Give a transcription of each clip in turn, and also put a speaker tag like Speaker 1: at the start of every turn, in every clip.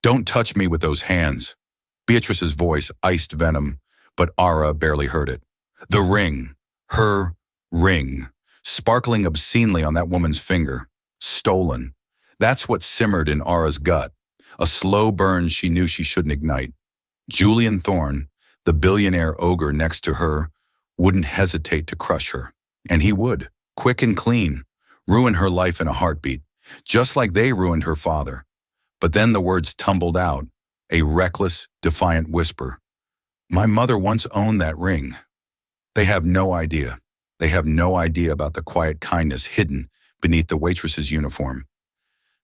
Speaker 1: Don't touch me with those hands. Beatrice's voice iced venom, but Ara barely heard it. The ring. Her ring. Sparkling obscenely on that woman's finger. Stolen. That's what simmered in Ara's gut. A slow burn she knew she shouldn't ignite. Julian Thorne, the billionaire ogre next to her, wouldn't hesitate to crush her. And he would, quick and clean, ruin her life in a heartbeat, just like they ruined her father. But then the words tumbled out, a reckless, defiant whisper. My mother once owned that ring. They have no idea. They have no idea about the quiet kindness hidden beneath the waitress's uniform.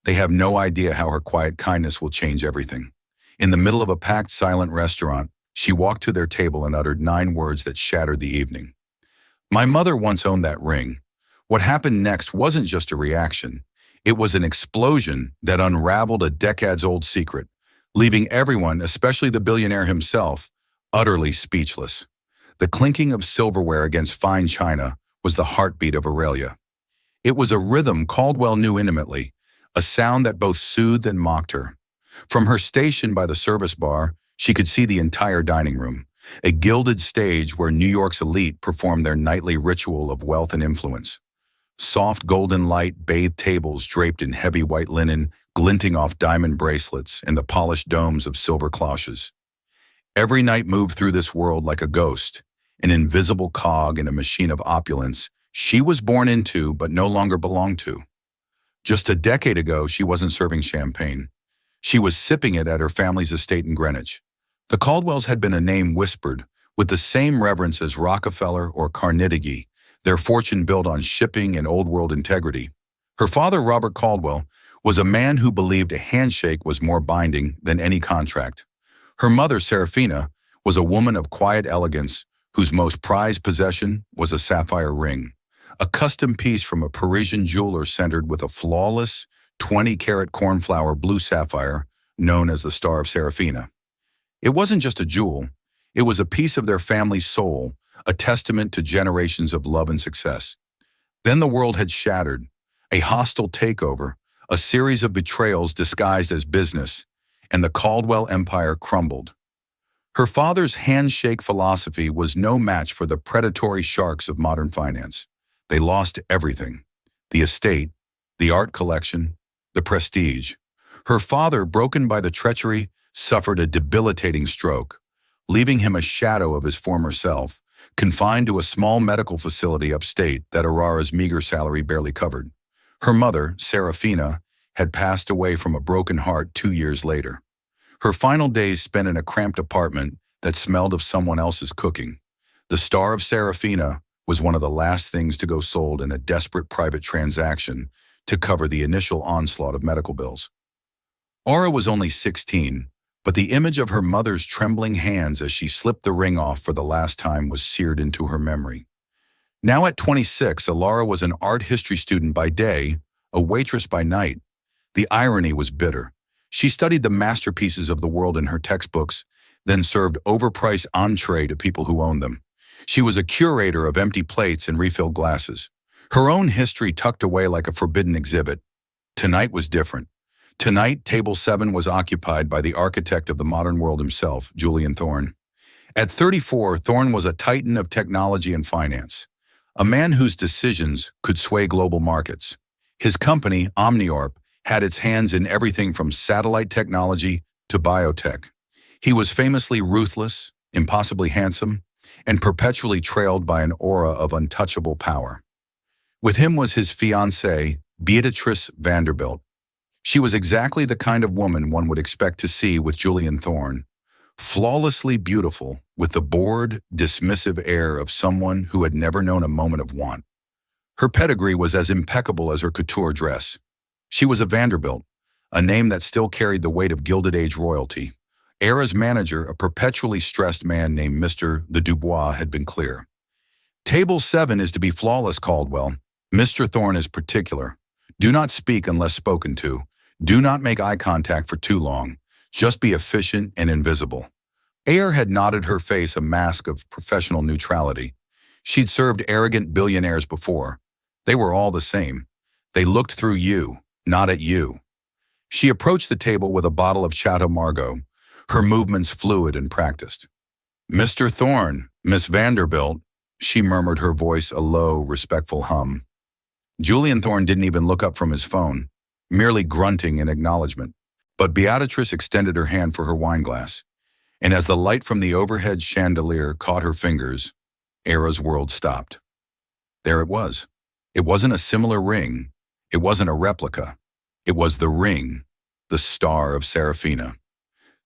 Speaker 1: They have no idea how her quiet kindness will change everything. In the middle of a packed, silent restaurant, she walked to their table and uttered 9 words that shattered the evening. My mother once owned that ring. What happened next wasn't just a reaction. It was an explosion that unraveled a decades-old secret, leaving everyone, especially the billionaire himself, utterly speechless. The clinking of silverware against fine china was the heartbeat of Aurelia. It was a rhythm Caldwell knew intimately, a sound that both soothed and mocked her. From her station by the service bar, she could see the entire dining room, a gilded stage where New York's elite performed their nightly ritual of wealth and influence. Soft golden light bathed tables draped in heavy white linen, glinting off diamond bracelets and the polished domes of silver cloches. Every night moved through this world like a ghost, an invisible cog in a machine of opulence she was born into but no longer belonged to. Just a decade ago, she wasn't serving champagne. She was sipping it at her family's estate in Greenwich. The Caldwells had been a name whispered, with the same reverence as Rockefeller or Carnegie, their fortune built on shipping and old-world integrity. Her father, Robert Caldwell, was a man who believed a handshake was more binding than any contract. Her mother, Serafina, was a woman of quiet elegance whose most prized possession was a sapphire ring, a custom piece from a Parisian jeweler centered with a flawless 20-carat cornflower blue sapphire known as the Star of Serafina. It wasn't just a jewel, it was a piece of their family's soul, a testament to generations of love and success. Then the world had shattered, a hostile takeover, a series of betrayals disguised as business, and the Caldwell empire crumbled. Her father's handshake philosophy was no match for the predatory sharks of modern finance. They lost everything: the estate, the art collection, the prestige. Her father, broken by the treachery, suffered a debilitating stroke, leaving him a shadow of his former self, confined to a small medical facility upstate that Aurora's meager salary barely covered. Her mother, Serafina, had passed away from a broken heart 2 years later. Her final days spent in a cramped apartment that smelled of someone else's cooking. The Star of Serafina was one of the last things to go sold in a desperate private transaction to cover the initial onslaught of medical bills. Aura was only 16, but the image of her mother's trembling hands as she slipped the ring off for the last time was seared into her memory. Now at 26, Alara was an art history student by day, a waitress by night. The irony was bitter. She studied the masterpieces of the world in her textbooks, then served overpriced entree to people who owned them. She was a curator of empty plates and refilled glasses, her own history tucked away like a forbidden exhibit. Tonight was different. Tonight, Table 7 was occupied by the architect of the modern world himself, Julian Thorne. At 34, Thorne was a titan of technology and finance, a man whose decisions could sway global markets. His company, Omniorp, had its hands in everything from satellite technology to biotech. He was famously ruthless, impossibly handsome, and perpetually trailed by an aura of untouchable power. With him was his fiancée, Beatrice Vanderbilt. She was exactly the kind of woman one would expect to see with Julian Thorne, flawlessly beautiful with the bored, dismissive air of someone who had never known a moment of want. Her pedigree was as impeccable as her couture dress. She was a Vanderbilt, a name that still carried the weight of Gilded Age royalty. Era's manager, a perpetually stressed man named Mr. the Dubois, had been clear. Table 7 is to be flawless, Caldwell. Mr. Thorne is particular. Do not speak unless spoken to. Do not make eye contact for too long. Just be efficient and invisible. Ayer had knotted her face a mask of professional neutrality. She'd served arrogant billionaires before. They were all the same. They looked through you, not at you. She approached the table with a bottle of Chateau Margaux, her movements fluid and practiced. "Mr. Thorne, Miss Vanderbilt," she murmured, her voice a low, respectful hum. Julian Thorne didn't even look up from his phone, merely grunting in acknowledgement. But Beatrice extended her hand for her wineglass, and as the light from the overhead chandelier caught her fingers, Era's world stopped. There it was. It wasn't a similar ring. It wasn't a replica. It was the ring, the star of Serafina.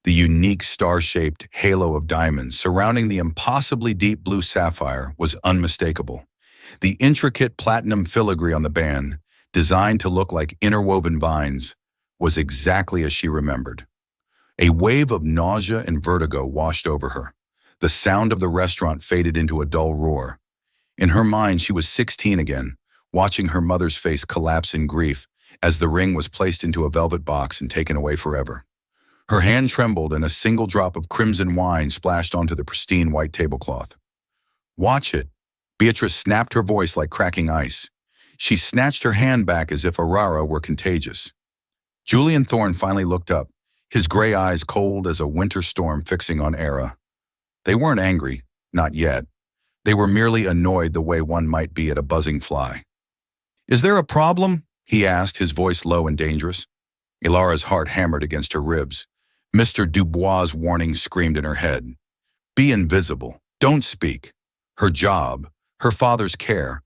Speaker 1: The unique star-shaped halo of diamonds surrounding the impossibly deep blue sapphire was unmistakable. The intricate platinum filigree on the band, designed to look like interwoven vines, was exactly as she remembered. A wave of nausea and vertigo washed over her. The sound of the restaurant faded into a dull roar. In her mind, she was 16 again, watching her mother's face collapse in grief as the ring was placed into a velvet box and taken away forever. Her hand trembled and a single drop of crimson wine splashed onto the pristine white tablecloth. "Watch it." Beatrice snapped, her voice like cracking ice. She snatched her hand back as if Aurora were contagious. Julian Thorne finally looked up, his gray eyes cold as a winter storm fixing on Era. They weren't angry, not yet. They were merely annoyed the way one might be at a buzzing fly. "Is there a problem?" he asked, his voice low and dangerous. Ilara's heart hammered against her ribs. Mr. Dubois' warning screamed in her head. Be invisible. Don't speak. Her job, her father's care,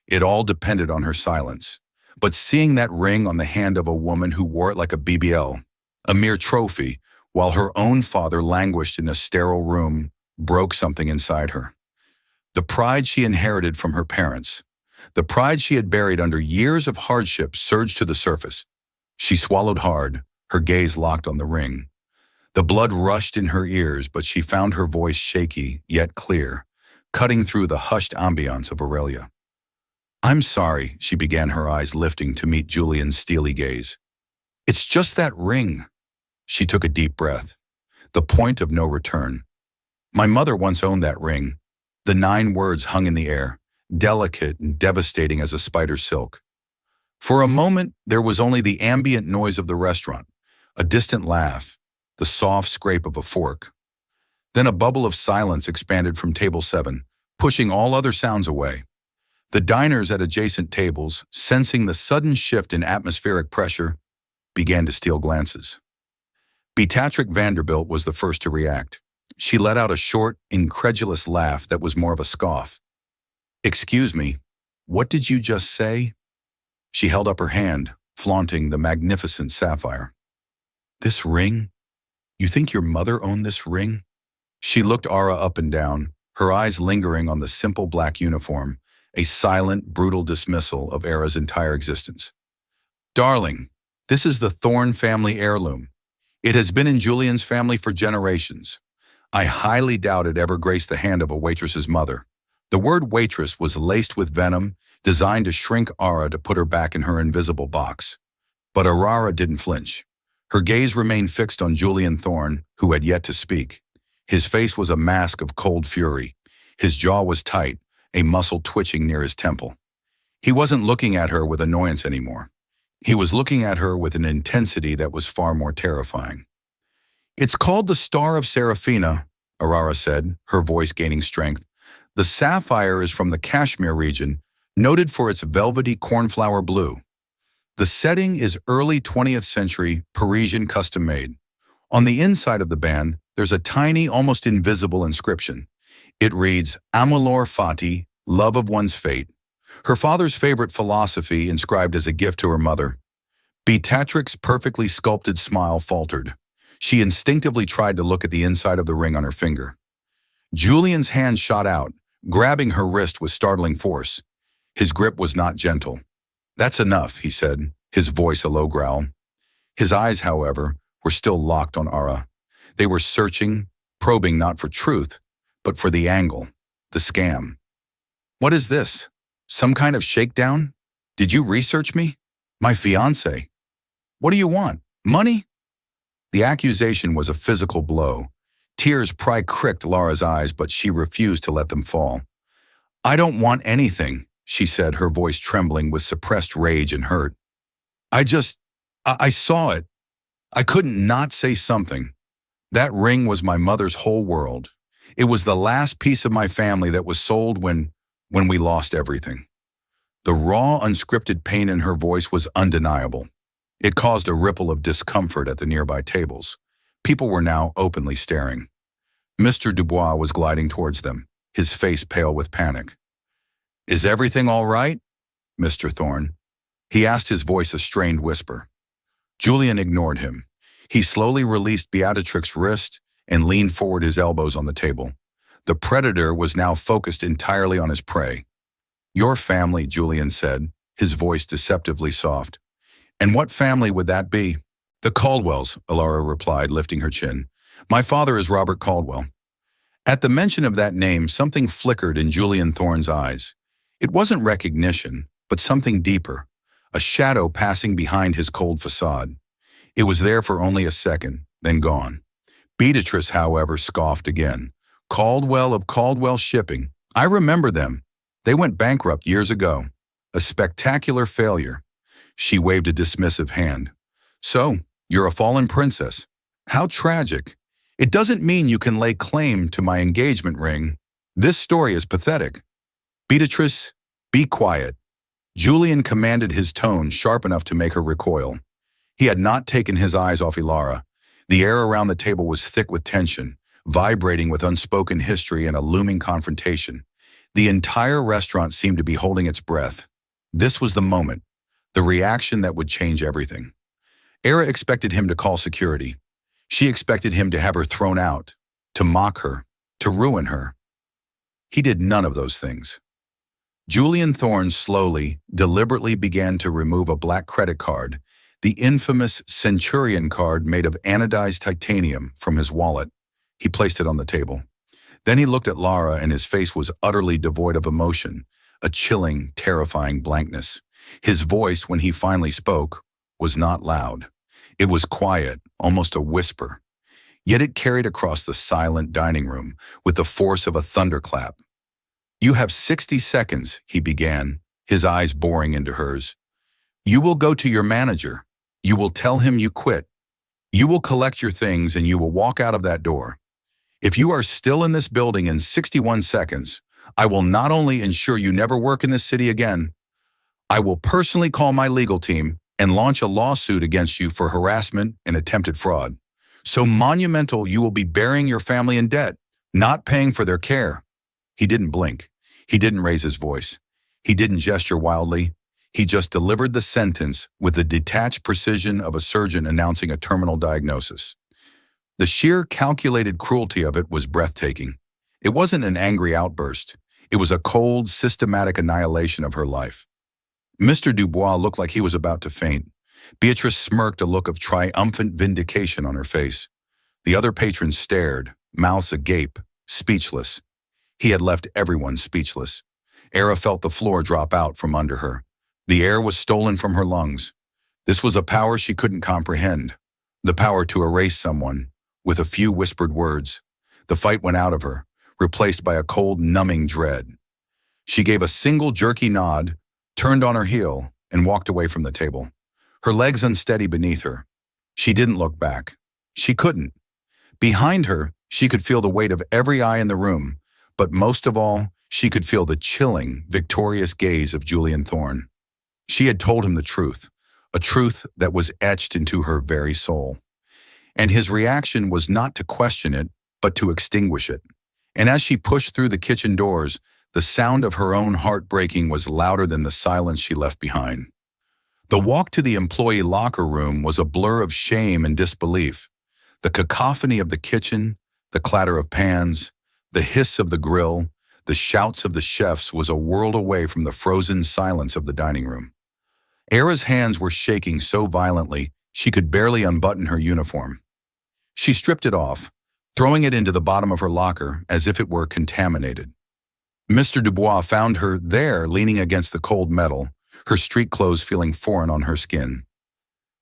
Speaker 1: it all depended on her silence. But seeing that ring on the hand of a woman who wore it like a BBL, a mere trophy, while her own father languished in a sterile room, broke something inside her. The pride she inherited from her parents, the pride she had buried under years of hardship, surged to the surface. She swallowed hard, her gaze locked on the ring. The blood rushed in her ears, but she found her voice shaky, yet clear, cutting through the hushed ambiance of Aurelia. "I'm sorry," she began, her eyes lifting to meet Julian's steely gaze. "It's just that ring." She took a deep breath. The point of no return. "My mother once owned that ring." The 9 words hung in the air, delicate and devastating as a spider's silk. For a moment, there was only the ambient noise of the restaurant, a distant laugh, the soft scrape of a fork. Then a bubble of silence expanded from table 7, pushing all other sounds away. The diners at adjacent tables, sensing the sudden shift in atmospheric pressure, began to steal glances. Beatrice Vanderbilt was the first to react. She let out a short, incredulous laugh that was more of a scoff. "Excuse me, what did you just say?" She held up her hand, flaunting the magnificent sapphire. "This ring? You think your mother owned this ring?" She looked Ara up and down, her eyes lingering on the simple black uniform, a silent, brutal dismissal of Era's entire existence. "Darling, this is the Thorne family heirloom. It has been in Julian's family for generations. I highly doubt it ever graced the hand of a waitress's mother." The word waitress was laced with venom, designed to shrink Ara to put her back in her invisible box. But Aurora didn't flinch. Her gaze remained fixed on Julian Thorne, who had yet to speak. His face was a mask of cold fury. His jaw was tight, a muscle twitching near his temple. He wasn't looking at her with annoyance anymore. He was looking at her with an intensity that was far more terrifying. "It's called the Star of Serafina," Aurora said, her voice gaining strength. "The sapphire is from the Kashmir region, noted for its velvety cornflower blue. The setting is early 20th century Parisian custom-made. On the inside of the band, there's a tiny, almost invisible inscription. It reads, Amulor Fati, love of one's fate. Her father's favorite philosophy inscribed as a gift to her mother. Beatrix's perfectly sculpted smile faltered. She instinctively tried to look at the inside of the ring on her finger. Julian's hand shot out, grabbing her wrist with startling force. His grip was not gentle. "That's enough," he said, his voice a low growl. His eyes, however, were still locked on Ara. They were searching, probing not for truth, but for the angle, the scam. "What is this? Some kind of shakedown? Did you research me? My fiancé? What do you want? Money?" The accusation was a physical blow. Tears pricked Laura's eyes, but she refused to let them fall. "I don't want anything," she said, her voice trembling with suppressed rage and hurt. I saw it. I couldn't not say something. That ring was my mother's whole world. It was the last piece of my family that was sold when we lost everything. The raw, unscripted pain in her voice was undeniable. It caused a ripple of discomfort at the nearby tables. People were now openly staring. Mr. Dubois was gliding towards them, his face pale with panic. "Is everything all right, Mr. Thorne?" He asked, his voice a strained whisper. Julian ignored him. He slowly released Beatrix's wrist and leaned forward, his elbows on the table. The predator was now focused entirely on his prey. "Your family," Julian said, his voice deceptively soft. "And what family would that be?" "The Caldwells," Alara replied, lifting her chin. "My father is Robert Caldwell." At the mention of that name, something flickered in Julian Thorne's eyes. It wasn't recognition, but something deeper, a shadow passing behind his cold facade. It was there for only a second, then gone. Beatrice, however, scoffed again. "Caldwell of Caldwell Shipping. I remember them. They went bankrupt years ago. A spectacular failure." She waved a dismissive hand. "So, you're a fallen princess. How tragic. It doesn't mean you can lay claim to my engagement ring. This story is pathetic." "Beatrice, be quiet." Julian commanded, his tone sharp enough to make her recoil. He had not taken his eyes off Alara. The air around the table was thick with tension, vibrating with unspoken history and a looming confrontation. The entire restaurant seemed to be holding its breath. This was the moment, the reaction that would change everything. Era expected him to call security. She expected him to have her thrown out, to mock her, to ruin her. He did none of those things. Julian Thorne slowly, deliberately began to remove a black credit card, the infamous Centurion card made of anodized titanium, from his wallet. He placed it on the table. Then he looked at Lara, and his face was utterly devoid of emotion, a chilling, terrifying blankness. His voice, when he finally spoke, was not loud. It was quiet, almost a whisper. Yet it carried across the silent dining room with the force of a thunderclap. "You have 60 seconds, he began, his eyes boring into hers. "You will go to your manager. You will tell him you quit. You will collect your things and you will walk out of that door. If you are still in this building in 61 seconds, I will not only ensure you never work in this city again, I will personally call my legal team and launch a lawsuit against you for harassment and attempted fraud. So monumental you will be burying your family in debt, not paying for their care." He didn't blink. He didn't raise his voice. He didn't gesture wildly. He just delivered the sentence with the detached precision of a surgeon announcing a terminal diagnosis. The sheer calculated cruelty of it was breathtaking. It wasn't an angry outburst. It was a cold, systematic annihilation of her life. Mr. Dubois looked like he was about to faint. Beatrice smirked, a look of triumphant vindication on her face. The other patrons stared, mouths agape, speechless. He had left everyone speechless. Era felt the floor drop out from under her. The air was stolen from her lungs. This was a power she couldn't comprehend. The power to erase someone, with a few whispered words. The fight went out of her, replaced by a cold, numbing dread. She gave a single jerky nod, turned on her heel, and walked away from the table. Her legs unsteady beneath her. She didn't look back. She couldn't. Behind her, she could feel the weight of every eye in the room, but most of all, she could feel the chilling, victorious gaze of Julian Thorne. She had told him the truth, a truth that was etched into her very soul. And his reaction was not to question it, but to extinguish it. And as she pushed through the kitchen doors, the sound of her own heart breaking was louder than the silence she left behind. The walk to the employee locker room was a blur of shame and disbelief. The cacophony of the kitchen, the clatter of pans, the hiss of the grill, the shouts of the chefs was a world away from the frozen silence of the dining room. Era's hands were shaking so violently she could barely unbutton her uniform. She stripped it off, throwing it into the bottom of her locker as if it were contaminated. Mr. Dubois found her there, leaning against the cold metal, her street clothes feeling foreign on her skin.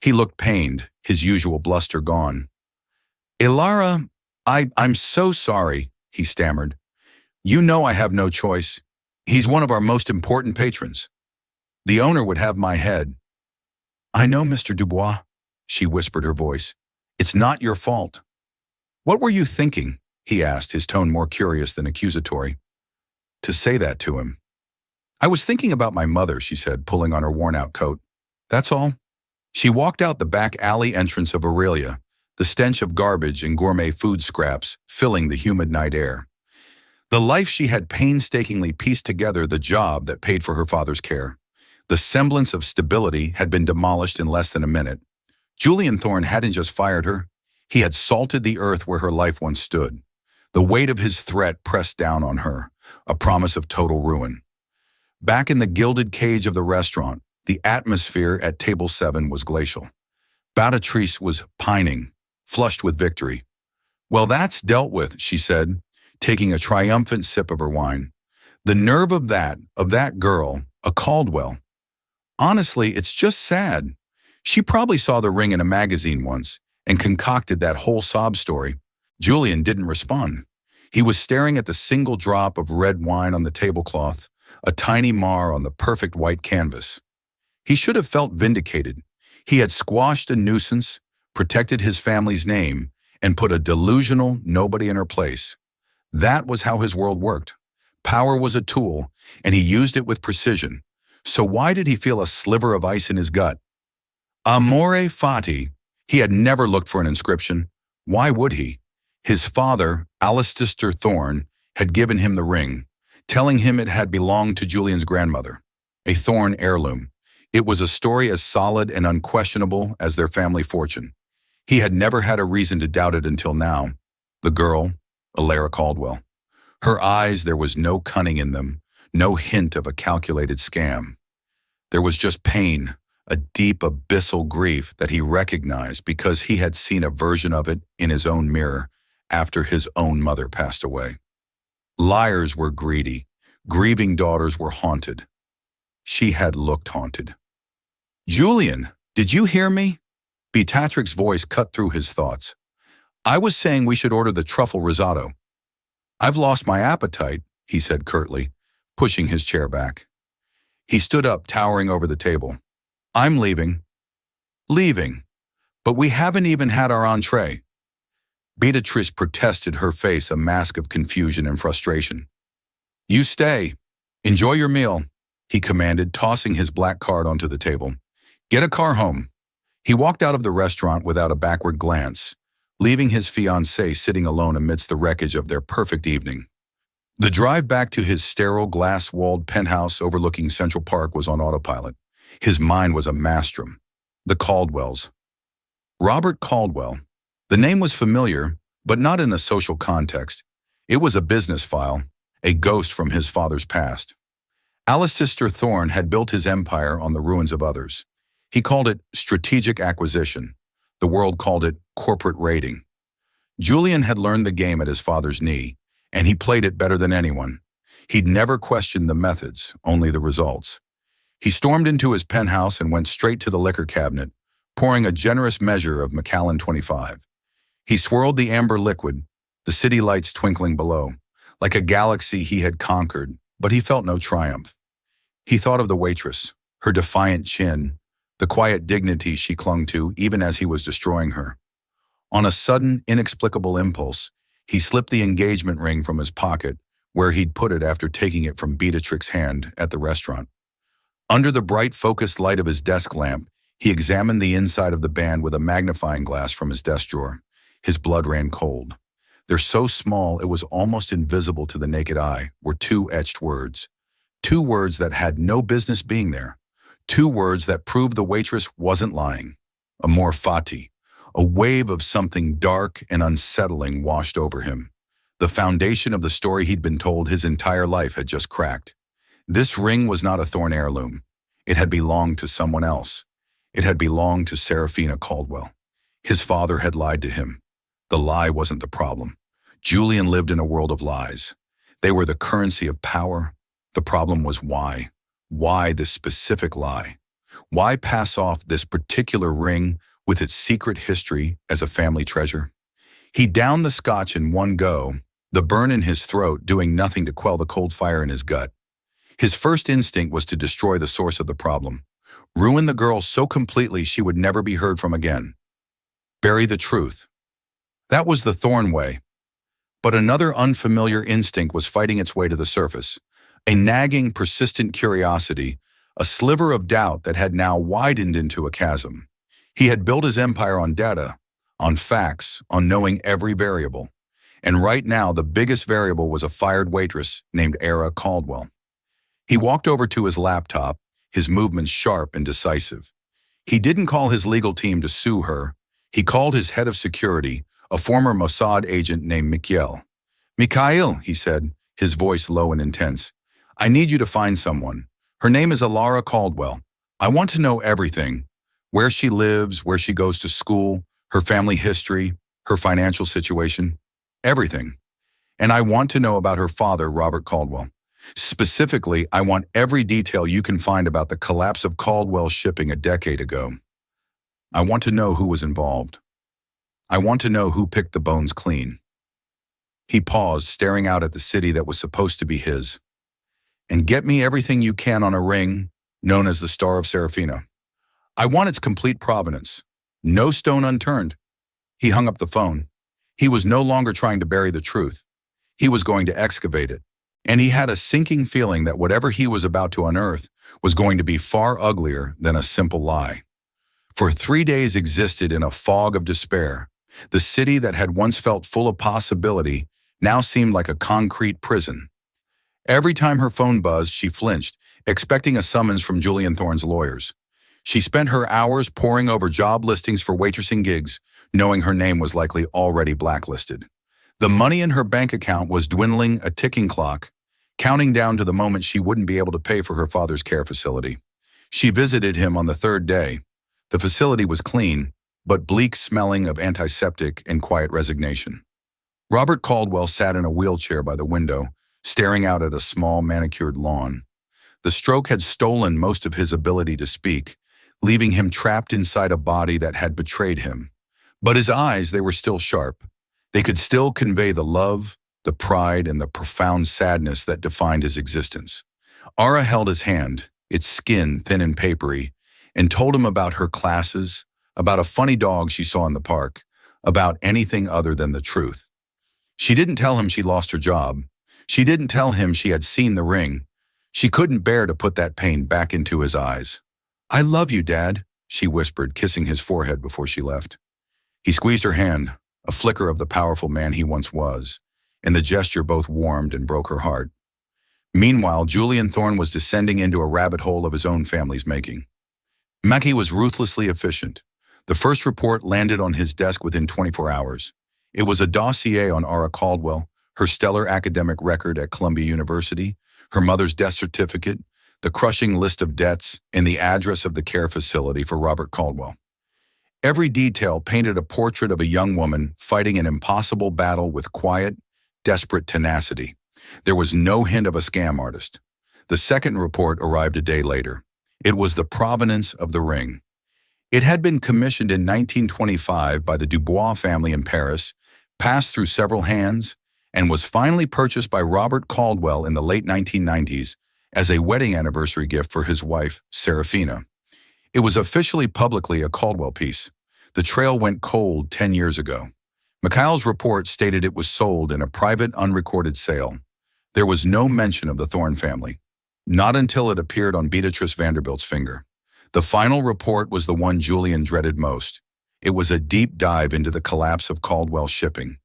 Speaker 1: He looked pained, his usual bluster gone. "Alara, I'm so sorry," he stammered. "You know I have no choice. He's one of our most important patrons. The owner would have my head." "I know, Mr. Dubois." she whispered her voice. It's not your fault. What were you thinking? He asked, his tone more curious than accusatory. To say that to him. I was thinking about my mother, she said, pulling on her worn-out coat. That's all. She walked out the back alley entrance of Aurelia, the stench of garbage and gourmet food scraps filling the humid night air. The life she had painstakingly pieced together, the job that paid for her father's care. The semblance of stability had been demolished in less than a minute. Julian Thorne hadn't just fired her. He had salted the earth where her life once stood. The weight of his threat pressed down on her, a promise of total ruin. Back in the gilded cage of the restaurant, the atmosphere at Table 7 was glacial. Beatrice was pining, flushed with victory. Well, that's dealt with, she said, taking a triumphant sip of her wine. The nerve of that girl, a Caldwell. Honestly, it's just sad. She probably saw the ring in a magazine once and concocted that whole sob story. Julian didn't respond. He was staring at the single drop of red wine on the tablecloth, a tiny mar on the perfect white canvas. He should have felt vindicated. He had squashed a nuisance, protected his family's name, and put a delusional nobody in her place. That was how his world worked. Power was a tool, and he used it with precision. So why did he feel a sliver of ice in his gut? Amore fati. He had never looked for an inscription. Why would he? His father, Alistair Thorne, had given him the ring, telling him it had belonged to Julian's grandmother, a Thorne heirloom. It was a story as solid and unquestionable as their family fortune. He had never had a reason to doubt it until now. The girl, Alara Caldwell. Her eyes, there was no cunning in them, no hint of a calculated scam. There was just pain, a deep abyssal grief that he recognized because he had seen a version of it in his own mirror after his own mother passed away. Liars were greedy. Grieving daughters were haunted. She had looked haunted. Julian, did you hear me? Beatrix's voice cut through his thoughts. I was saying we should order the truffle risotto. I've lost my appetite, he said curtly, pushing his chair back. He stood up, towering over the table. I'm leaving. Leaving. But we haven't even had our entree. Beatrice protested, her face a mask of confusion and frustration. You stay. Enjoy your meal, he commanded, tossing his black card onto the table. Get a car home. He walked out of the restaurant without a backward glance, leaving his fiancée sitting alone amidst the wreckage of their perfect evening. The drive back to his sterile, glass-walled penthouse overlooking Central Park was on autopilot. His mind was a maelstrom. The Caldwells. Robert Caldwell. The name was familiar, but not in a social context. It was a business file, a ghost from his father's past. Alistair Thorne had built his empire on the ruins of others. He called it strategic acquisition. The world called it corporate raiding. Julian had learned the game at his father's knee, and he played it better than anyone. He'd never questioned the methods, only the results. He stormed into his penthouse and went straight to the liquor cabinet, pouring a generous measure of Macallan 25. He swirled the amber liquid, the city lights twinkling below, like a galaxy he had conquered, but he felt no triumph. He thought of the waitress, her defiant chin, the quiet dignity she clung to even as he was destroying her. On a sudden, inexplicable impulse, he slipped the engagement ring from his pocket, where he'd put it after taking it from Beatrix's hand at the restaurant. Under the bright, focused light of his desk lamp, he examined the inside of the band with a magnifying glass from his desk drawer. His blood ran cold. They're so small it was almost invisible to the naked eye, were two etched words. Two words that had no business being there. Two words that proved the waitress wasn't lying. Amor fati. A wave of something dark and unsettling washed over him. The foundation of the story he'd been told his entire life had just cracked. This ring was not a Thorne heirloom. It had belonged to someone else. It had belonged to Serafina Caldwell. His father had lied to him. The lie wasn't the problem. Julian lived in a world of lies. They were the currency of power. The problem was why. Why this specific lie? Why pass off this particular ring with its secret history as a family treasure? He downed the scotch in one go, the burn in his throat doing nothing to quell the cold fire in his gut. His first instinct was to destroy the source of the problem, ruin the girl so completely she would never be heard from again. Bury the truth. That was the Thorn way. But another unfamiliar instinct was fighting its way to the surface. A nagging, persistent curiosity, a sliver of doubt that had now widened into a chasm. He had built his empire on data, on facts, on knowing every variable. And right now, the biggest variable was a fired waitress named Era Caldwell. He walked over to his laptop, his movements sharp and decisive. He didn't call his legal team to sue her. He called his head of security, a former Mossad agent named Mikhail. "Mikhail," he said, his voice low and intense, "I need you to find someone. Her name is Alara Caldwell. I want to know everything. Where she lives, where she goes to school, her family history, her financial situation. Everything. And I want to know about her father, Robert Caldwell. Specifically, I want every detail you can find about the collapse of Caldwell Shipping a decade ago. I want to know who was involved. I want to know who picked the bones clean." He paused, staring out at the city that was supposed to be his. "And get me everything you can on a ring known as the Star of Serafina. I want its complete provenance. No stone unturned." He hung up the phone. He was no longer trying to bury the truth. He was going to excavate it. And he had a sinking feeling that whatever he was about to unearth was going to be far uglier than a simple lie. For 3 days existed in a fog of despair. The city that had once felt full of possibility now seemed like a concrete prison. Every time her phone buzzed, she flinched, expecting a summons from Julian Thorne's lawyers. She spent her hours poring over job listings for waitressing gigs, knowing her name was likely already blacklisted. The money in her bank account was dwindling, a ticking clock, counting down to the moment she wouldn't be able to pay for her father's care facility. She visited him on the 3rd day. The facility was clean, but bleak smelling of antiseptic and quiet resignation. Robert Caldwell sat in a wheelchair by the window, staring out at a small manicured lawn. The stroke had stolen most of his ability to speak, leaving him trapped inside a body that had betrayed him. But his eyes, they were still sharp. They could still convey the love, the pride, and the profound sadness that defined his existence. Ara held his hand, its skin thin and papery, and told him about her classes, about a funny dog she saw in the park, about anything other than the truth. She didn't tell him she lost her job. She didn't tell him she had seen the ring. She couldn't bear to put that pain back into his eyes. "I love you, Dad," she whispered, kissing his forehead before she left. He squeezed her hand, a flicker of the powerful man he once was, and the gesture both warmed and broke her heart. Meanwhile, Julian Thorne was descending into a rabbit hole of his own family's making. Mackie was ruthlessly efficient. The first report landed on his desk within 24 hours. It was a dossier on Ara Caldwell, her stellar academic record at Columbia University, her mother's death certificate, the crushing list of debts, and the address of the care facility for Robert Caldwell. Every detail painted a portrait of a young woman fighting an impossible battle with quiet, desperate tenacity. There was no hint of a scam artist. The second report arrived a day later. It was the provenance of the ring. It had been commissioned in 1925 by the Dubois family in Paris, passed through several hands, and was finally purchased by Robert Caldwell in the late 1990s as a wedding anniversary gift for his wife, Serafina. It was officially publicly a Caldwell piece. The trail went cold 10 years ago. Mikhail's report stated it was sold in a private, unrecorded sale. There was no mention of the Thorne family, not until it appeared on Beatrice Vanderbilt's finger. The final report was the one Julian dreaded most. It was a deep dive into the collapse of Caldwell Shipping,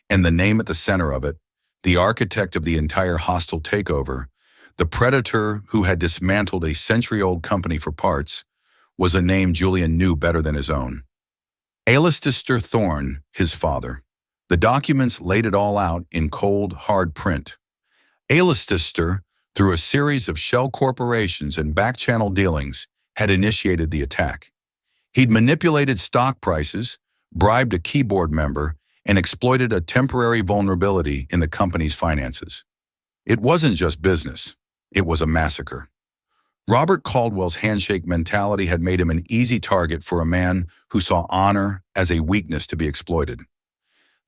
Speaker 1: and the name at the center of it, the architect of the entire hostile takeover, the predator who had dismantled a century-old company for parts, was a name Julian knew better than his own. Alistair Thorne, his father. The documents laid it all out in cold, hard print. Alistair, through a series of shell corporations and back-channel dealings, had initiated the attack. He'd manipulated stock prices, bribed a keyboard member, and exploited a temporary vulnerability in the company's finances. It wasn't just business. It was a massacre. Robert Caldwell's handshake mentality had made him an easy target for a man who saw honor as a weakness to be exploited.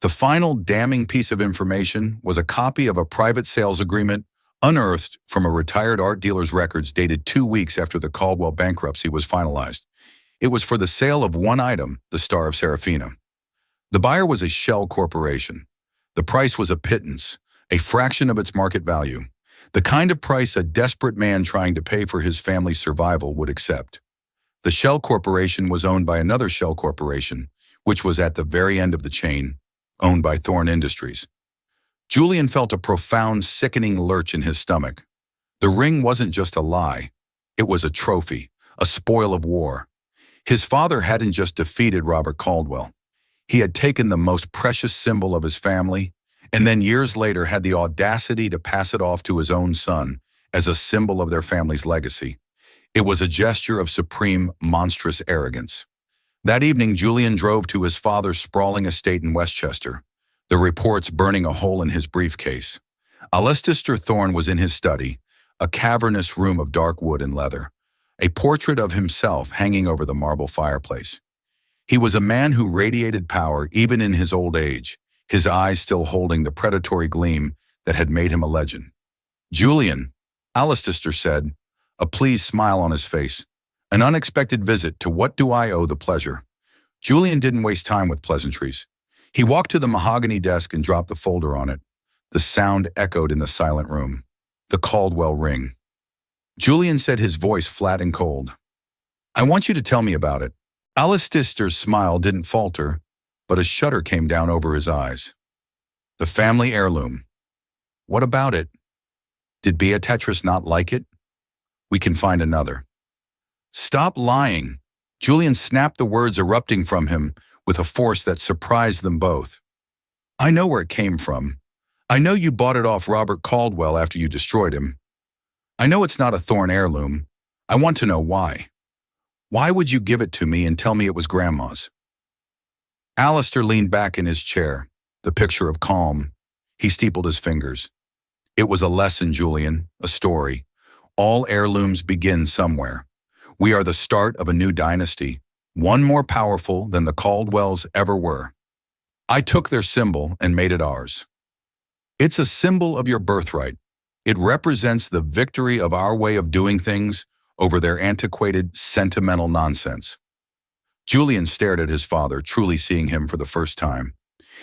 Speaker 1: The final damning piece of information was a copy of a private sales agreement unearthed from a retired art dealer's records dated 2 weeks after the Caldwell bankruptcy was finalized. It was for the sale of one item, the Star of Serafina. The buyer was a shell corporation. The price was a pittance, a fraction of its market value, the kind of price a desperate man trying to pay for his family's survival would accept. The shell corporation was owned by another shell corporation, which was at the very end of the chain, owned by Thorne Industries. Julian felt a profound, sickening lurch in his stomach. The ring wasn't just a lie. It was a trophy, a spoil of war. His father hadn't just defeated Robert Caldwell. He had taken the most precious symbol of his family, and then years later had the audacity to pass it off to his own son as a symbol of their family's legacy. It was a gesture of supreme, monstrous arrogance. That evening, Julian drove to his father's sprawling estate in Westchester, the reports burning a hole in his briefcase. Alistair Thorne was in his study, a cavernous room of dark wood and leather, a portrait of himself hanging over the marble fireplace. He was a man who radiated power even in his old age, his eyes still holding the predatory gleam that had made him a legend. "Julian," Alistair said, a pleased smile on his face. "An unexpected visit. To what do I owe the pleasure?" Julian didn't waste time with pleasantries. He walked to the mahogany desk and dropped the folder on it. The sound echoed in the silent room. The Caldwell ring. Julian said, his voice flat and cold, "I want you to tell me about it." Alistair's smile didn't falter, but a shudder came down over his eyes. "The family heirloom. What about it? Did Beatrice not like it? We can find another." "Stop lying." Julian snapped the words erupting from him with a force that surprised them both. "I know where it came from. I know you bought it off Robert Caldwell after you destroyed him. I know it's not a Thorne heirloom. I want to know why. Why would you give it to me and tell me it was Grandma's?" Alistair leaned back in his chair, the picture of calm. He steepled his fingers. "It was a lesson, Julian, a story. All heirlooms begin somewhere. We are the start of a new dynasty, one more powerful than the Caldwells ever were. I took their symbol and made it ours. It's a symbol of your birthright. It represents the victory of our way of doing things over their antiquated, sentimental nonsense." Julian stared at his father, truly seeing him for the first time.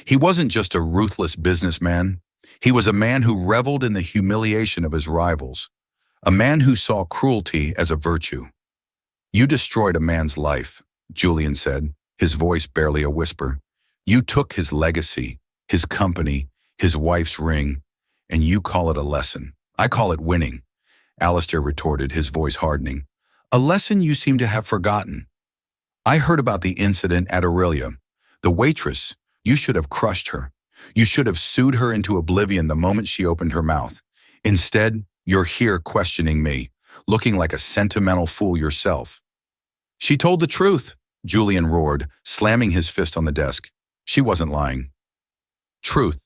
Speaker 1: He wasn't just a ruthless businessman. He was a man who reveled in the humiliation of his rivals, a man who saw cruelty as a virtue. "You destroyed a man's life," Julian said, his voice barely a whisper. "You took his legacy, his company, his wife's ring, and you call it a lesson. I call it winning," Alistair retorted, his voice hardening. "A lesson you seem to have forgotten. I heard about the incident at Aurelia. The waitress, you should have crushed her. You should have sued her into oblivion the moment she opened her mouth. Instead, you're here questioning me, looking like a sentimental fool yourself." "She told the truth," Julian roared, slamming his fist on the desk. "She wasn't lying." "Truth."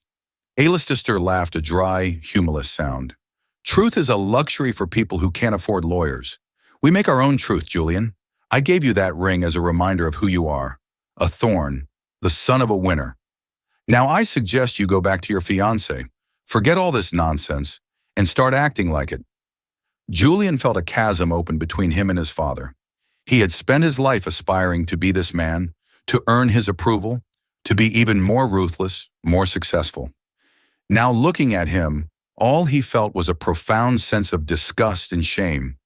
Speaker 1: Alistair laughed, a dry, humorless sound. "Truth is a luxury for people who can't afford lawyers. We make our own truth, Julian. I gave you that ring as a reminder of who you are, a Thorne, the son of a winner. Now I suggest you go back to your fiancée, forget all this nonsense, and start acting like it." Julian felt a chasm open between him and his father. He had spent his life aspiring to be this man, to earn his approval, to be even more ruthless, more successful. Now looking at him, all he felt was a profound sense of disgust and shame.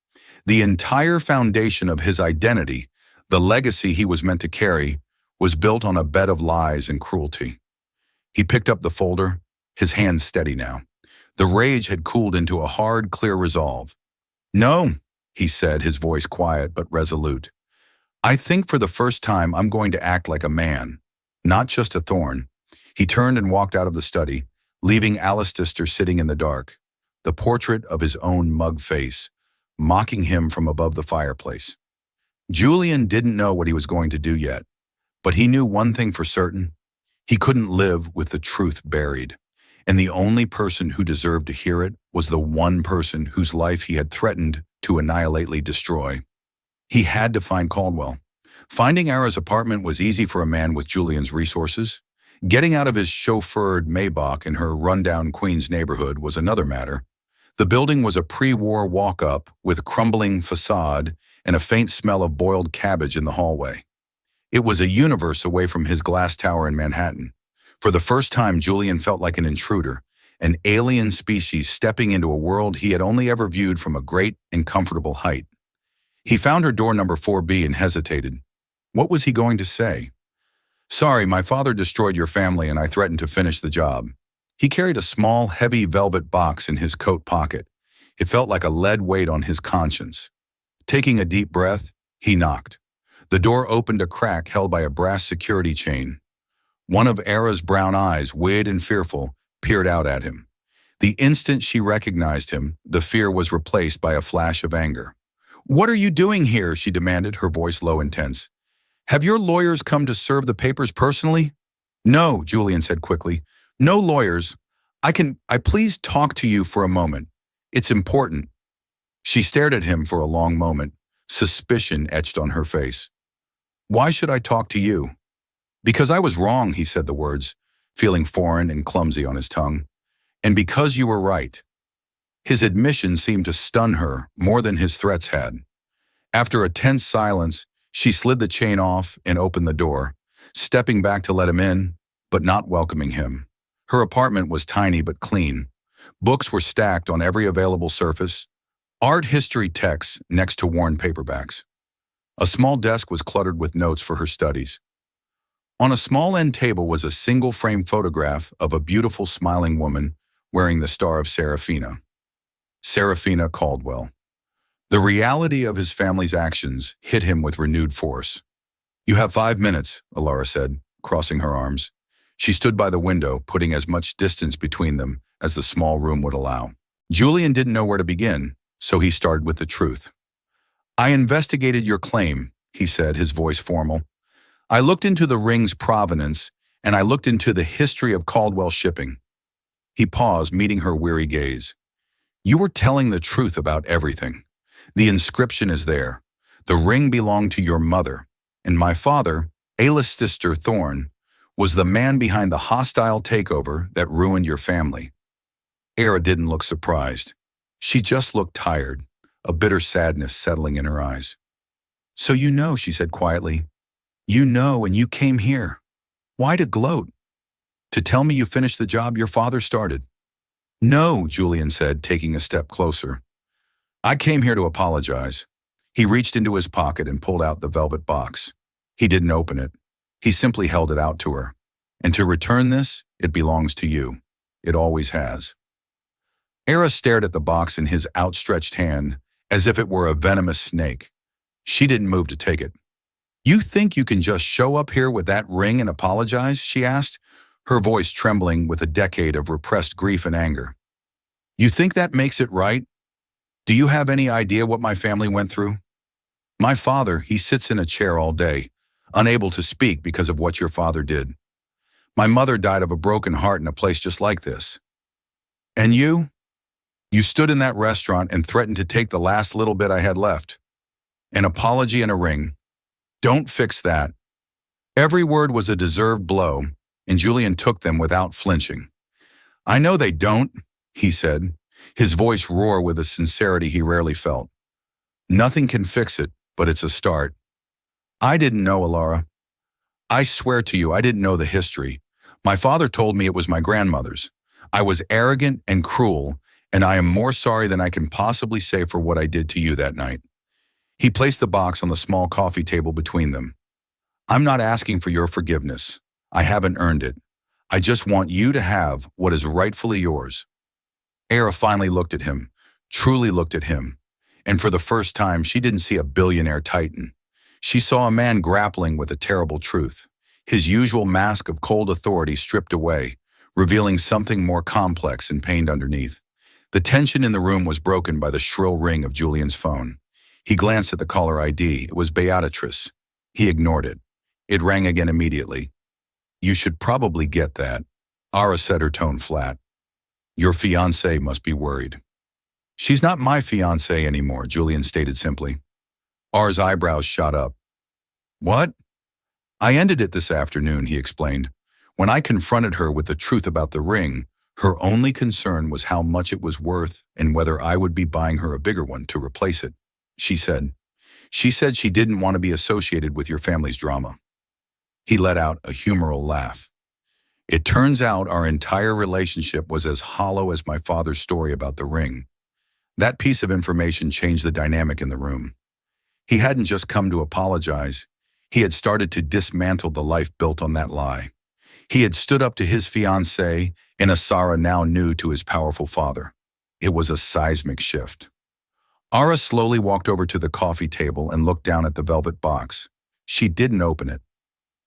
Speaker 1: The entire foundation of his identity, the legacy he was meant to carry, was built on a bed of lies and cruelty. He picked up the folder, his hands steady now. The rage had cooled into a hard, clear resolve. "No," he said, his voice quiet but resolute. "I think for the first time I'm going to act like a man, not just a Thorne." He turned and walked out of the study, leaving Alistair sitting in the dark, the portrait of his own mug face, mocking him from above the fireplace. Julian didn't know what he was going to do yet, but he knew one thing for certain. He couldn't live with the truth buried, and the only person who deserved to hear it was the one person whose life he had threatened to annihilately destroy. He had to find Caldwell. Finding Ara's apartment was easy for a man with Julian's resources. Getting out of his chauffeured Maybach in her rundown Queens neighborhood was another matter. The building was a pre-war walk-up with a crumbling facade and a faint smell of boiled cabbage in the hallway. It was a universe away from his glass tower in Manhattan. For the first time, Julian felt like an intruder, an alien species stepping into a world he had only ever viewed from a great and comfortable height. He found her door number 4B and hesitated. What was he going to say? Sorry, my father destroyed your family and I threatened to finish the job. He carried a small, heavy velvet box in his coat pocket. It felt like a lead weight on his conscience. Taking a deep breath, he knocked. The door opened a crack held by a brass security chain. One of Era's brown eyes, wide and fearful, peered out at him. The instant she recognized him, the fear was replaced by a flash of anger. What are you doing here? She demanded, her voice low and tense. Have your lawyers come to serve the papers personally? No, Julian said quickly. No lawyers. I please talk to you for a moment. It's important. She stared at him for a long moment, suspicion etched on her face. Why should I talk to you? Because I was wrong, he said the words, feeling foreign and clumsy on his tongue. And because you were right. His admission seemed to stun her more than his threats had. After a tense silence, she slid the chain off and opened the door, stepping back to let him in, but not welcoming him. Her apartment was tiny but clean. Books were stacked on every available surface, art history texts next to worn paperbacks. A small desk was cluttered with notes for her studies. On a small end table was a single-frame photograph of a beautiful smiling woman wearing the star of Serafina. Serafina Caldwell. The reality of his family's actions hit him with renewed force. You have 5 minutes, Alara said, crossing her arms. She stood by the window, putting as much distance between them as the small room would allow. Julian didn't know where to begin, so he started with the truth. I investigated your claim, he said, his voice formal. I looked into the ring's provenance, and I looked into the history of Caldwell shipping. He paused, meeting her weary gaze. You were telling the truth about everything. The inscription is there. The ring belonged to your mother, and my father, Ayla's sister Thorne, was the man behind the hostile takeover that ruined your family. Era didn't look surprised. She just looked tired, a bitter sadness settling in her eyes. So you know, she said quietly. You know, and you came here. Why to gloat? To tell me you finished the job your father started? No, Julian said, taking a step closer. I came here to apologize. He reached into his pocket and pulled out the velvet box. He didn't open it. He simply held it out to her. And to return this, it belongs to you. It always has. Era stared at the box in his outstretched hand as if it were a venomous snake. She didn't move to take it. You think you can just show up here with that ring and apologize? She asked, her voice trembling with a decade of repressed grief and anger. You think that makes it right? Do you have any idea what my family went through? My father, he sits in a chair all day, unable to speak because of what your father did. My mother died of a broken heart in a place just like this. And you? You stood in that restaurant and threatened to take the last little bit I had left. An apology and a ring. Don't fix that. Every word was a deserved blow, and Julian took them without flinching. I know they don't, he said, his voice roar with a sincerity he rarely felt. Nothing can fix it, but it's a start. I didn't know, Alara. I swear to you, I didn't know the history. My father told me it was my grandmother's. I was arrogant and cruel, and I am more sorry than I can possibly say for what I did to you that night. He placed the box on the small coffee table between them. I'm not asking for your forgiveness. I haven't earned it. I just want you to have what is rightfully yours. Era finally looked at him, truly looked at him, and for the first time she didn't see a billionaire titan. She saw a man grappling with a terrible truth, his usual mask of cold authority stripped away, revealing something more complex and pained underneath. The tension in the room was broken by the shrill ring of Julian's phone. He glanced at the caller ID. It was Beatrice. He ignored it. It rang again immediately. You should probably get that. Ara said, her tone flat. Your fiancé must be worried. She's not my fiancé anymore, Julian stated simply. Ara's eyebrows shot up. What? I ended it this afternoon, he explained. When I confronted her with the truth about the ring, her only concern was how much it was worth and whether I would be buying her a bigger one to replace it. She said she didn't want to be associated with your family's drama. He let out a humoral laugh. It turns out our entire relationship was as hollow as my father's story about the ring. That piece of information changed the dynamic in the room. He hadn't just come to apologize. He had started to dismantle the life built on that lie. He had stood up to his fiancée in a Sarah now new to his powerful father. It was a seismic shift. Ara slowly walked over to the coffee table and looked down at the velvet box. She didn't open it.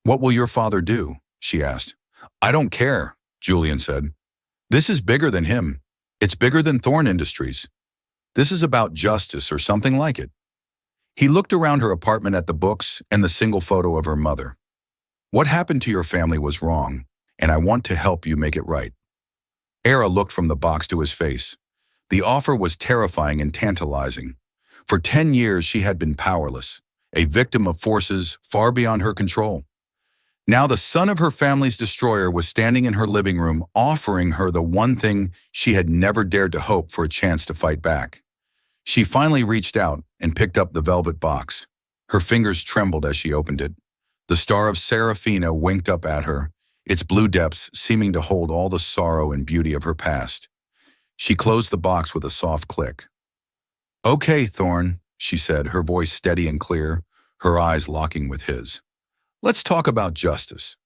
Speaker 1: "What will your father do?" she asked. "I don't care," Julian said. "This is bigger than him. It's bigger than Thorn Industries. This is about justice or something like it." He looked around her apartment at the books and the single photo of her mother. "What happened to your family was wrong, and I want to help you make it right." Ara looked from the box to his face. The offer was terrifying and tantalizing. For 10 years, she had been powerless, a victim of forces far beyond her control. Now the son of her family's destroyer was standing in her living room, offering her the one thing she had never dared to hope for a chance to fight back. She finally reached out and picked up the velvet box. Her fingers trembled as she opened it. The star of Serafina winked up at her, its blue depths seeming to hold all the sorrow and beauty of her past. She closed the box with a soft click. "Okay, Thorn," she said, her voice steady and clear, her eyes locking with his. "Let's talk about justice."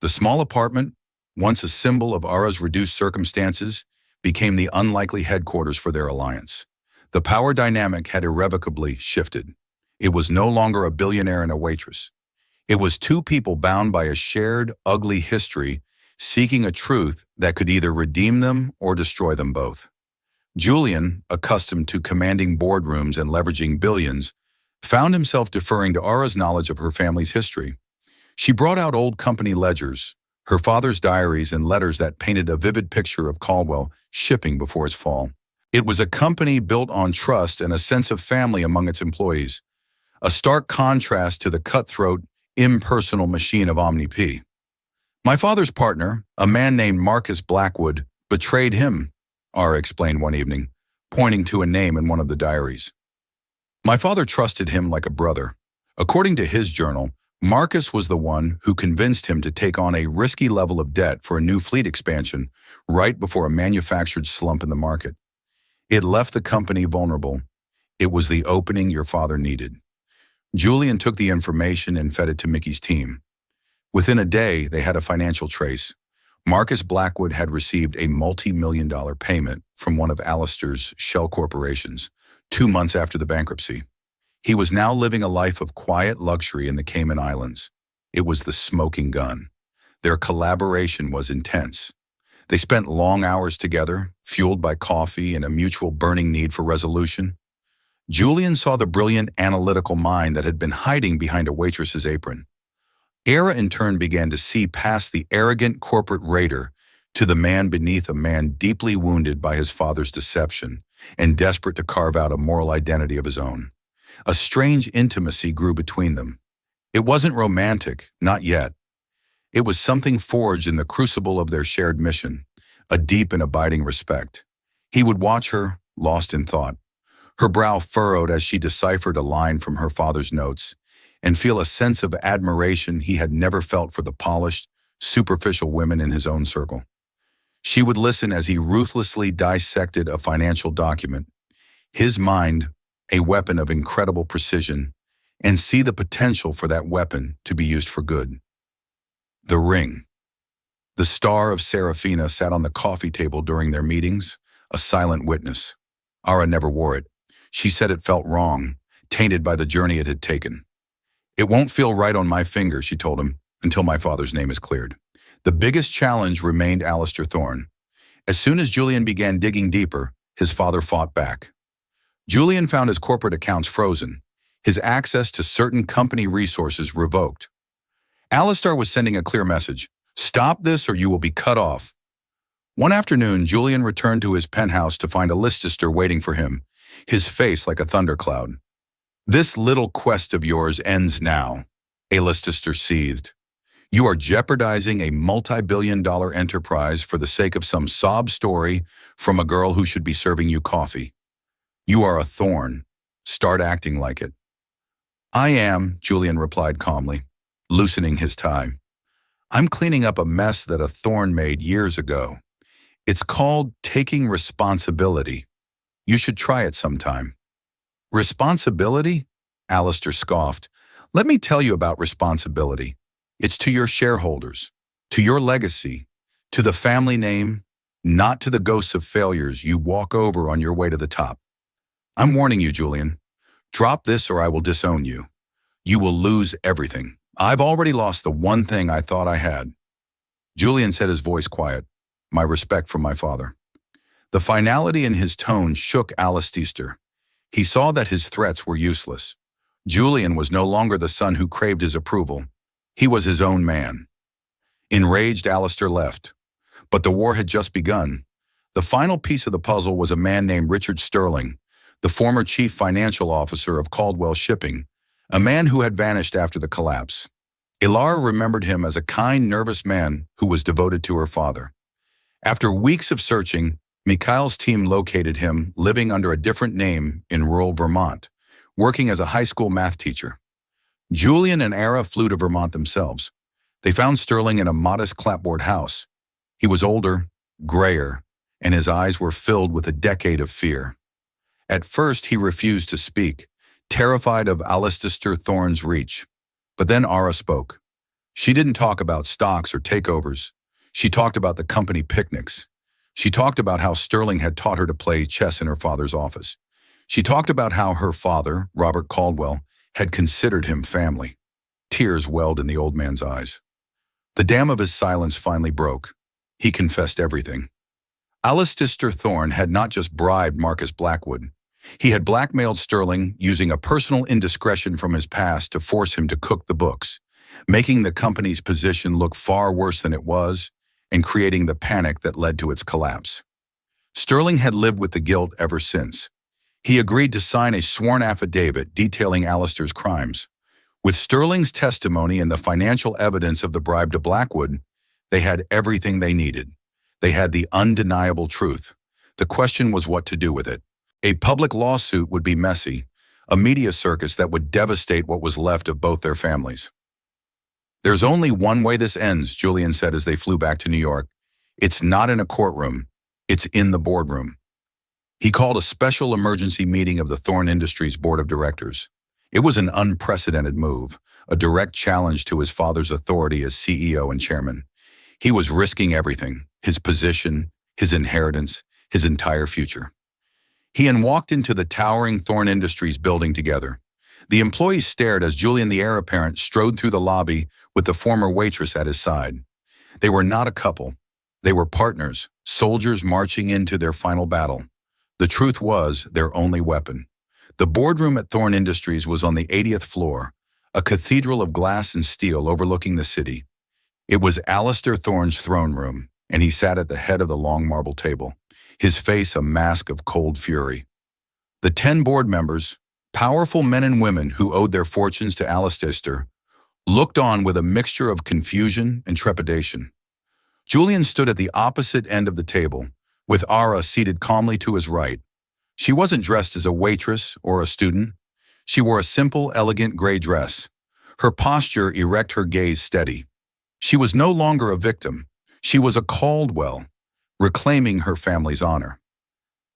Speaker 1: The small apartment, once a symbol of Ara's reduced circumstances, became the unlikely headquarters for their alliance. The power dynamic had irrevocably shifted. It was no longer a billionaire and a waitress. It was two people bound by a shared, ugly history, seeking a truth that could either redeem them or destroy them both. Julian, accustomed to commanding boardrooms and leveraging billions, found himself deferring to Ara's knowledge of her family's history. She brought out old company ledgers, her father's diaries and letters that painted a vivid picture of Caldwell shipping before its fall. It was a company built on trust and a sense of family among its employees, a stark contrast to the cutthroat, impersonal machine of OmniP. "My father's partner, a man named Marcus Blackwood, betrayed him," Ara explained one evening, pointing to a name in one of the diaries. "My father trusted him like a brother. According to his journal, Marcus was the one who convinced him to take on a risky level of debt for a new fleet expansion right before a manufactured slump in the market. It left the company vulnerable. It was the opening your father needed." Julian took the information and fed it to Mickey's team. Within a day, they had a financial trace. Marcus Blackwood had received a multi-million-dollar payment from one of Alistair's shell corporations 2 months after the bankruptcy. He was now living a life of quiet luxury in the Cayman Islands. It was the smoking gun. Their collaboration was intense. They spent long hours together, fueled by coffee and a mutual burning need for resolution. Julian saw the brilliant analytical mind that had been hiding behind a waitress's apron. Ara in turn began to see past the arrogant corporate raider to the man beneath, a man deeply wounded by his father's deception and desperate to carve out a moral identity of his own. A strange intimacy grew between them. It wasn't romantic, not yet. It was something forged in the crucible of their shared mission, a deep and abiding respect. He would watch her, lost in thought, her brow furrowed as she deciphered a line from her father's notes, and feel a sense of admiration he had never felt for the polished, superficial women in his own circle. She would listen as he ruthlessly dissected a financial document, his mind a weapon of incredible precision, and see the potential for that weapon to be used for good. The ring. The star of Serafina sat on the coffee table during their meetings, a silent witness. Ara never wore it. She said it felt wrong, tainted by the journey it had taken. "It won't feel right on my finger," she told him, "until my father's name is cleared." The biggest challenge remained Alistair Thorn. As soon as Julian began digging deeper, his father fought back. Julian found his corporate accounts frozen, his access to certain company resources revoked. Alistair was sending a clear message: "Stop this or you will be cut off." One afternoon, Julian returned to his penthouse to find a Leicester waiting for him, his face like a thundercloud. "This little quest of yours ends now," Leicester seethed. "You are jeopardizing a multi-billion-dollar enterprise for the sake of some sob story from a girl who should be serving you coffee. You are a thorn. Start acting like it." "I am," Julian replied calmly, loosening his tie. I'm cleaning up a mess that a thorn made years ago. It's called taking responsibility. You should try it sometime." "Responsibility?" Alistair scoffed. "Let me tell you about responsibility. It's to your shareholders, to your legacy, to the family name, not to the ghosts of failures you walk over on your way to the top. I'm warning you, Julian. Drop this or I will disown you. You will lose everything. I've already lost the one thing I thought I had." Julian said, his voice quiet. "My respect for my father." The finality in his tone shook Alistair. He saw that his threats were useless. Julian was no longer the son who craved his approval. He was his own man. Enraged, Alistair left. But the war had just begun. The final piece of the puzzle was a man named Richard Sterling, the former chief financial officer of Caldwell Shipping, a man who had vanished after the collapse. Ilara remembered him as a kind, nervous man who was devoted to her father. After weeks of searching, Mikhail's team located him living under a different name in rural Vermont, working as a high school math teacher. Julian and Ara flew to Vermont themselves. They found Sterling in a modest clapboard house. He was older, grayer, and his eyes were filled with a decade of fear. At first, he refused to speak, terrified of Alistair Thorne's reach. But then Ara spoke. She didn't talk about stocks or takeovers. She talked about the company picnics. She talked about how Sterling had taught her to play chess in her father's office. She talked about how her father, Robert Caldwell, had considered him family. Tears welled in the old man's eyes. The dam of his silence finally broke. He confessed everything. Alistair Thorne had not just bribed Marcus Blackwood. He had blackmailed Sterling using a personal indiscretion from his past to force him to cook the books, making the company's position look far worse than it was and creating the panic that led to its collapse. Sterling had lived with the guilt ever since. He agreed to sign a sworn affidavit detailing Alistair's crimes. With Sterling's testimony and the financial evidence of the bribe to Blackwood, they had everything they needed. They had the undeniable truth. The question was what to do with it. A public lawsuit would be messy, a media circus that would devastate what was left of both their families. "There's only one way this ends," Julian said as they flew back to New York. "It's not in a courtroom. It's in the boardroom." He called a special emergency meeting of the Thorne Industries Board of Directors. It was an unprecedented move, a direct challenge to his father's authority as CEO and chairman. He was risking everything, his position, his inheritance, his entire future. He and walked into the towering Thorne Industries building together. The employees stared as Julian, the heir apparent, strode through the lobby with the former waitress at his side. They were not a couple. They were partners, soldiers marching into their final battle. The truth was their only weapon. The boardroom at Thorne Industries was on the 80th floor, a cathedral of glass and steel overlooking the city. It was Alistair Thorne's throne room, and he sat at the head of the long marble table, his face a mask of cold fury. The 10 board members, powerful men and women who owed their fortunes to Alistair, looked on with a mixture of confusion and trepidation. Julian stood at the opposite end of the table, with Ara seated calmly to his right. She wasn't dressed as a waitress or a student. She wore a simple, elegant gray dress. Her posture erect, her gaze steady. She was no longer a victim. She was a Caldwell, reclaiming her family's honor.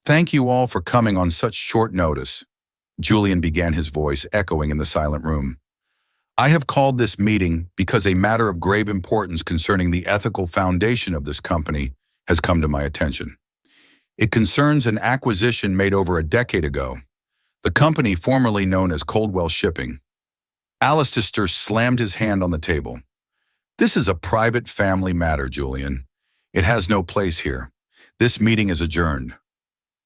Speaker 1: "Thank you all for coming on such short notice," Julian began, his voice echoing in the silent room. "I have called this meeting because a matter of grave importance concerning the ethical foundation of this company has come to my attention. It concerns an acquisition made over a decade ago, the company formerly known as Caldwell Shipping." Alistair slammed his hand on the table. "This is a private family matter, Julian. It has no place here. This meeting is adjourned."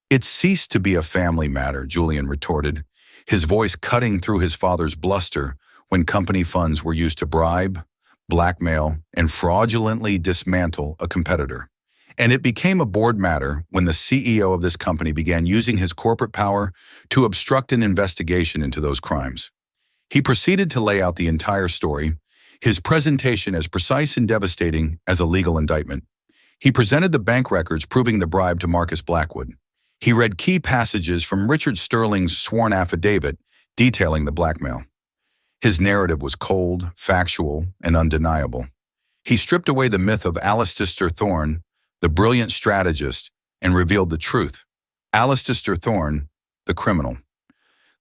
Speaker 1: "It ceased to be a family matter," Julian retorted, his voice cutting through his father's bluster when company funds were used to bribe, blackmail, and fraudulently dismantle a competitor. And it became a board matter when the CEO of this company began using his corporate power to obstruct an investigation into those crimes. He proceeded to lay out the entire story, his presentation as precise and devastating as a legal indictment. He presented the bank records proving the bribe to Marcus Blackwood. He read key passages from Richard Sterling's sworn affidavit detailing the blackmail. His narrative was cold, factual, and undeniable. He stripped away the myth of Alistair Thorne, the brilliant strategist, and revealed the truth. Alistair Thorne, the criminal.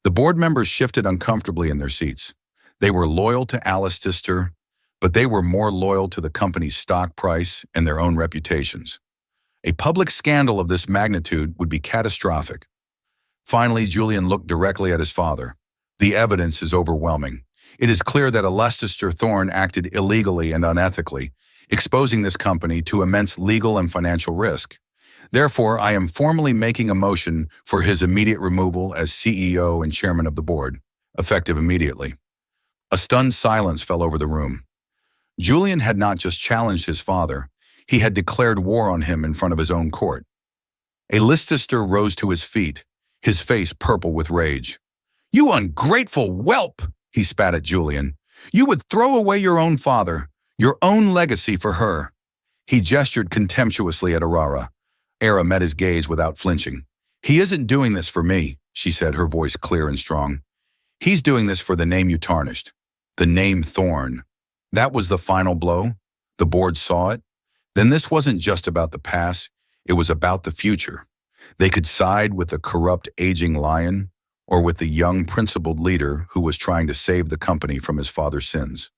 Speaker 1: The board members shifted uncomfortably in their seats. They were loyal to Alistair, but they were more loyal to the company's stock price and their own reputations. A public scandal of this magnitude would be catastrophic. Finally, Julian looked directly at his father. The evidence is overwhelming. It is clear that Alistair Thorne acted illegally and unethically, exposing this company to immense legal and financial risk. Therefore, I am formally making a motion for his immediate removal as CEO and chairman of the board, effective immediately. A stunned silence fell over the room. Julian had not just challenged his father, he had declared war on him in front of his own court. Alistair rose to his feet, his face purple with rage. "You ungrateful whelp!" he spat at Julian. "You would throw away your own father, your own legacy for her." He gestured contemptuously at Aurora. Era met his gaze without flinching. "He isn't doing this for me," she said, her voice clear and strong. "He's doing this for the name you tarnished. The name Thorne." That was the final blow. The board saw it. Then this wasn't just about the past, it was about the future. They could side with the corrupt aging lion or with the young principled leader who was trying to save the company from his father's sins.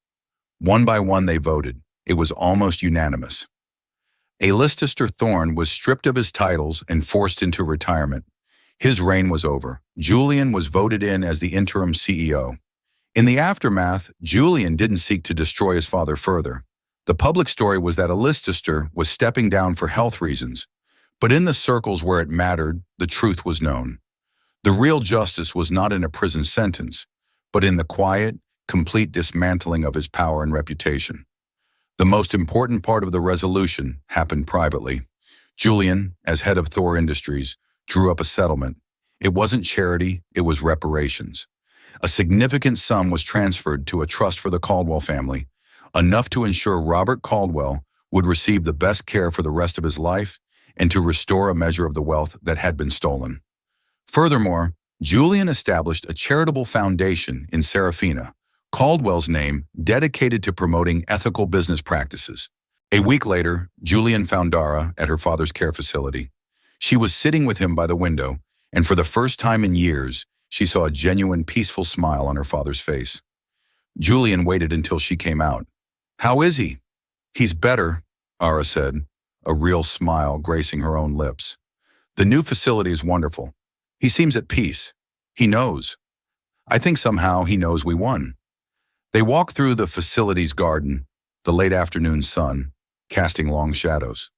Speaker 1: One by one they voted. It was almost unanimous. Alistair Thorne was stripped of his titles and forced into retirement. His reign was over. Julian was voted in as the interim CEO. In the aftermath, Julian didn't seek to destroy his father further. The public story was that Alistair was stepping down for health reasons, but in the circles where it mattered, the truth was known. The real justice was not in a prison sentence, but in the quiet, complete dismantling of his power and reputation. The most important part of the resolution happened privately. Julian, as head of Thor Industries, drew up a settlement. It wasn't charity, it was reparations. A significant sum was transferred to a trust for the Caldwell family, enough to ensure Robert Caldwell would receive the best care for the rest of his life and to restore a measure of the wealth that had been stolen. Furthermore, Julian established a charitable foundation in Serafina, Caldwell's name, dedicated to promoting ethical business practices. A week later, Julian found Dara at her father's care facility. She was sitting with him by the window, and for the first time in years, she saw a genuine, peaceful smile on her father's face. Julian waited until she came out. "How is he?" "He's better," Ara said, a real smile gracing her own lips. "The new facility is wonderful. He seems at peace. He knows. I think somehow he knows we won." They walked through the facility's garden, the late afternoon sun, casting long shadows.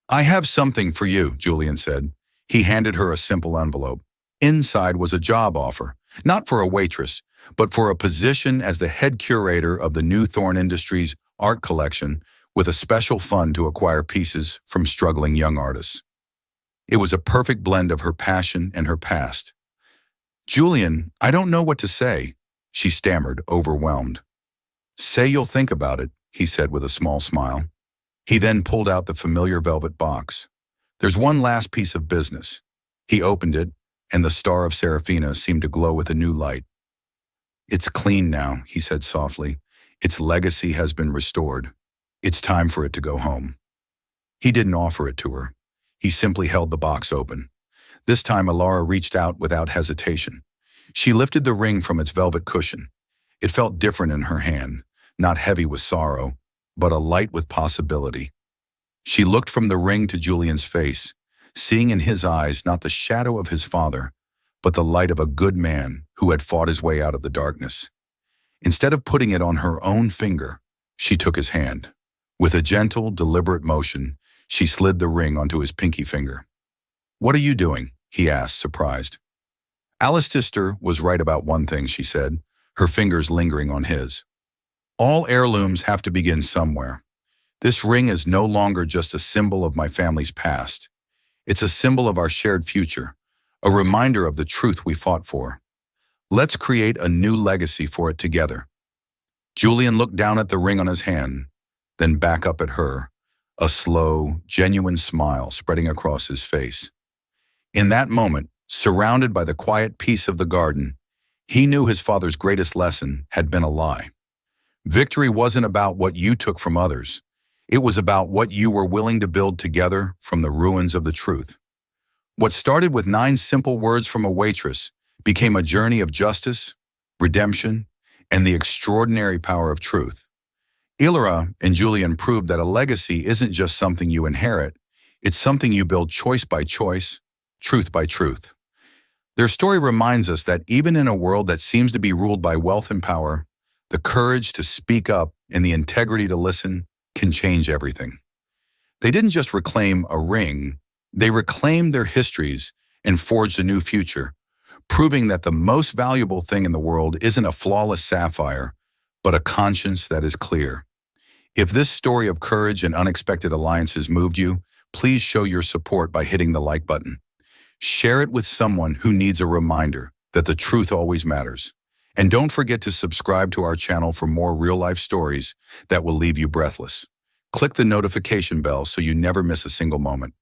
Speaker 1: "I have something for you," Julian said. He handed her a simple envelope. Inside was a job offer, not for a waitress, but for a position as the head curator of the new Thorne Industries art collection with a special fund to acquire pieces from struggling young artists. It was a perfect blend of her passion and her past. "Julian, I don't know what to say," she stammered, overwhelmed. "Say you'll think about it," he said with a small smile. He then pulled out the familiar velvet box. "There's one last piece of business." He opened it, and the star of Serafina seemed to glow with a new light. "It's clean now," he said softly. "Its legacy has been restored. It's time for it to go home." He didn't offer it to her. He simply held the box open. This time Alara reached out without hesitation. She lifted the ring from its velvet cushion. It felt different in her hand, not heavy with sorrow, but alight with possibility. She looked from the ring to Julian's face, seeing in his eyes not the shadow of his father, but the light of a good man who had fought his way out of the darkness. Instead of putting it on her own finger, she took his hand. With a gentle, deliberate motion, she slid the ring onto his pinky finger. "What are you doing?" he asked, surprised. Alistair was right about one thing, she said, her fingers lingering on his. "All heirlooms have to begin somewhere. This ring is no longer just a symbol of my family's past. It's a symbol of our shared future, a reminder of the truth we fought for. Let's create a new legacy for it together." Julian looked down at the ring on his hand, then back up at her, a slow, genuine smile spreading across his face. In that moment, surrounded by the quiet peace of the garden, he knew his father's greatest lesson had been a lie. Victory wasn't about what you took from others. It was about what you were willing to build together from the ruins of the truth. What started with 9 simple words from a waitress became a journey of justice, redemption, and the extraordinary power of truth. Ilira and Julian proved that a legacy isn't just something you inherit, it's something you build choice by choice, truth by truth. Their story reminds us that even in a world that seems to be ruled by wealth and power, the courage to speak up and the integrity to listen can change everything. They didn't just reclaim a ring, they reclaimed their histories and forged a new future, proving that the most valuable thing in the world isn't a flawless sapphire, but a conscience that is clear. If this story of courage and unexpected alliances moved you, please show your support by hitting the like button. Share it with someone who needs a reminder that the truth always matters. And don't forget to subscribe to our channel for more real-life stories that will leave you breathless. Click the notification bell so you never miss a single moment.